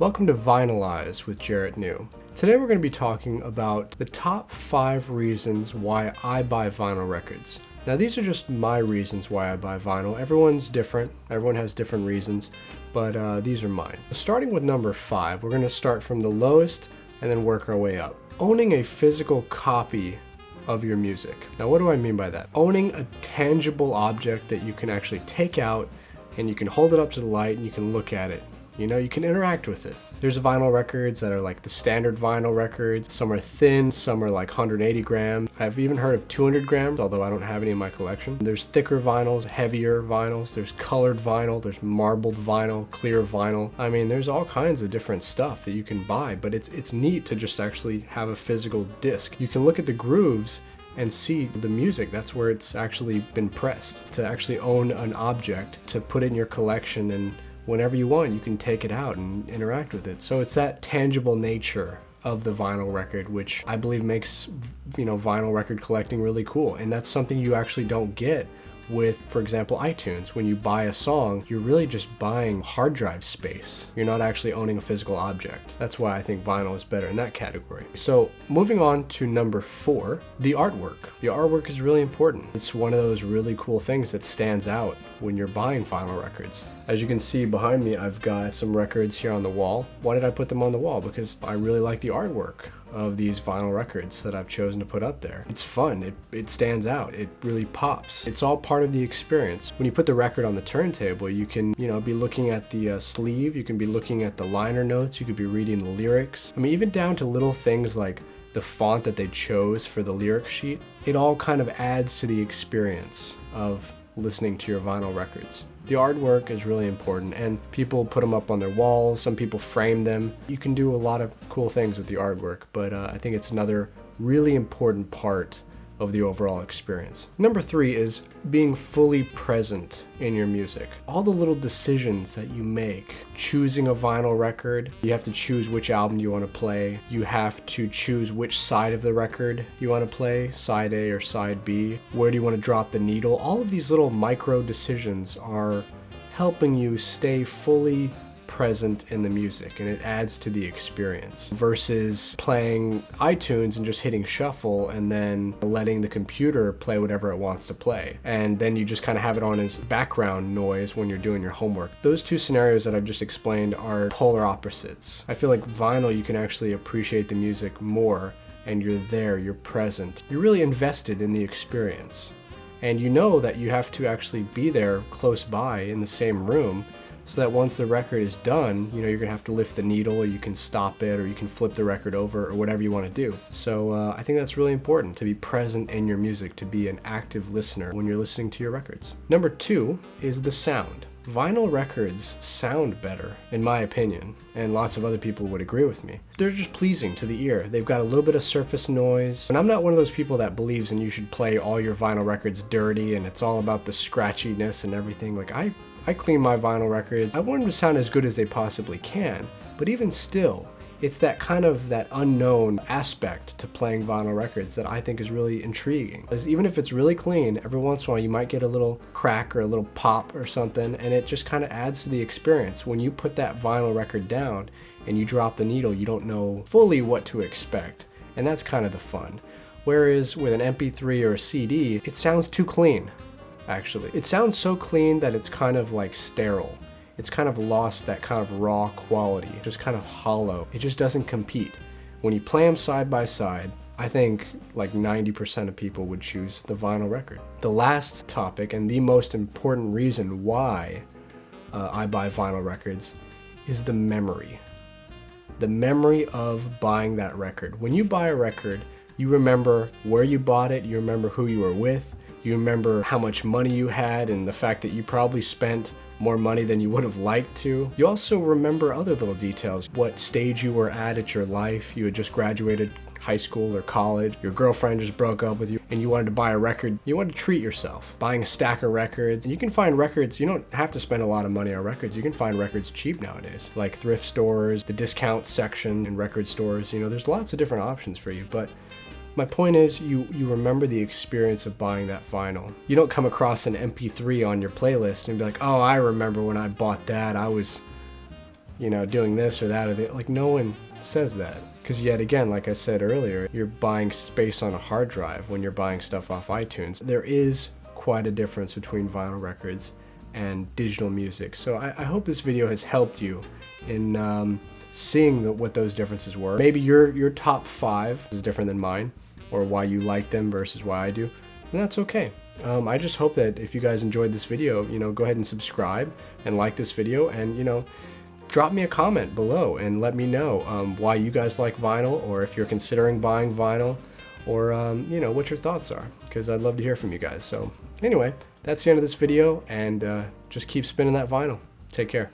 Welcome to Vinylize with Jarrett New. Today we're going to be talking about the top 5 reasons why I buy vinyl records. Now these are just my reasons why I buy vinyl. Everyone's different, everyone has different reasons, but these are mine. Starting with number 5, we're going to start from the lowest and then work our way up. Owning a physical copy of your music. Now what do I mean by that? Owning a tangible object that you can actually take out and you can hold it up to the light and you can look at it. You know, you can interact with it. There's vinyl records that are like the standard vinyl records. Some are thin, some are like 180 grams. I've even heard of 200 grams, although I don't have any in my collection. There's thicker vinyls, heavier vinyls. There's colored vinyl, there's marbled vinyl, clear vinyl. I mean, there's all kinds of different stuff that you can buy, but it's neat to just actually have a physical disc. You can look at the grooves and see the music. That's where it's actually been pressed. To actually own an object, to put it in your collection, and whenever you want, you can take it out and interact with it. So it's that tangible nature of the vinyl record, which I believe makes, vinyl record collecting really cool. And that's something you actually don't get with, for example, iTunes. When you buy a song, you're really just buying hard drive space. You're not actually owning a physical object. That's why I think vinyl is better in that category. So moving on to number 4, the artwork. The artwork is really important. It's one of those really cool things that stands out when you're buying vinyl records. As you can see behind me, I've got some records here on the wall. Why did I put them on the wall? Because I really like the artwork of these vinyl records that I've chosen to put up there. It's fun, it stands out, it really pops. It's all part of the experience. When you put the record on the turntable, you can, be looking at the sleeve, you can be looking at the liner notes, you could be reading the lyrics. I mean, even down to little things like the font that they chose for the lyric sheet. It all kind of adds to the experience of listening to your vinyl records. The artwork is really important, and people put them up on their walls, some people frame them. You can do a lot of cool things with the artwork, but I think it's another really important part of the overall experience. Number 3 is being fully present in your music. All the little decisions that you make, choosing a vinyl record, you have to choose which album you want to play, you have to choose which side of the record you want to play, side A or side B, where do you want to drop the needle. All of these little micro decisions are helping you stay fully present in the music, and it adds to the experience versus playing iTunes and just hitting shuffle and then letting the computer play whatever it wants to play, and then you just kind of have it on as background noise when you're doing your homework. Those two scenarios that I've just explained are polar opposites. I feel like vinyl, you can actually appreciate the music more, and you're there, you're present, you're really invested in the experience, and you know that you have to actually be there close by in the same room, so that once the record is done, you're gonna have to lift the needle, or you can stop it, or you can flip the record over, or whatever you want to do. So I think that's really important, to be present in your music, to be an active listener when you're listening to your records. Number 2 is the sound. Vinyl records sound better, in my opinion, and lots of other people would agree with me. They're just pleasing to the ear. They've got a little bit of surface noise, and I'm not one of those people that believes in you should play all your vinyl records dirty and it's all about the scratchiness and everything. Like I clean my vinyl records. I want them to sound as good as they possibly can, but even still, it's that unknown aspect to playing vinyl records that I think is really intriguing. Because even if it's really clean, every once in a while you might get a little crack or a little pop or something, and it just kind of adds to the experience. When you put that vinyl record down and you drop the needle, you don't know fully what to expect, and that's kind of the fun. Whereas with an MP3 or a CD, it sounds too clean. Actually, it sounds so clean that it's kind of like sterile. It's kind of lost that kind of raw quality, just kind of hollow. It just doesn't compete. When you play them side by side, I think like 90% of people would choose the vinyl record. The last topic, and the most important reason why I buy vinyl records, is the memory. The memory of buying that record. When you buy a record, you remember where you bought it, you remember who you were with, you remember how much money you had and the fact that you probably spent more money than you would have liked to. You also remember other little details. What stage you were at your life. You had just graduated high school or college. Your girlfriend just broke up with you and you wanted to buy a record. You wanted to treat yourself. Buying a stack of records. And you can find records, you don't have to spend a lot of money on records. You can find records cheap nowadays. Like thrift stores, the discount section in record stores. There's lots of different options for you. But my point is, you remember the experience of buying that vinyl. You don't come across an MP3 on your playlist and be like, oh, I remember when I bought that. I was doing this or that or that. Like, no one says that. Because yet again, like I said earlier, you're buying space on a hard drive when you're buying stuff off iTunes. There is quite a difference between vinyl records and digital music. So I hope this video has helped you in seeing what those differences were. Maybe your top 5 is different than mine, or why you like them versus why I do. And that's okay. I just hope that if you guys enjoyed this video, go ahead and subscribe and like this video, and drop me a comment below and let me know why you guys like vinyl, or if you're considering buying vinyl, or what your thoughts are, because I'd love to hear from you guys. So anyway, that's the end of this video, and just keep spinning that vinyl. Take care.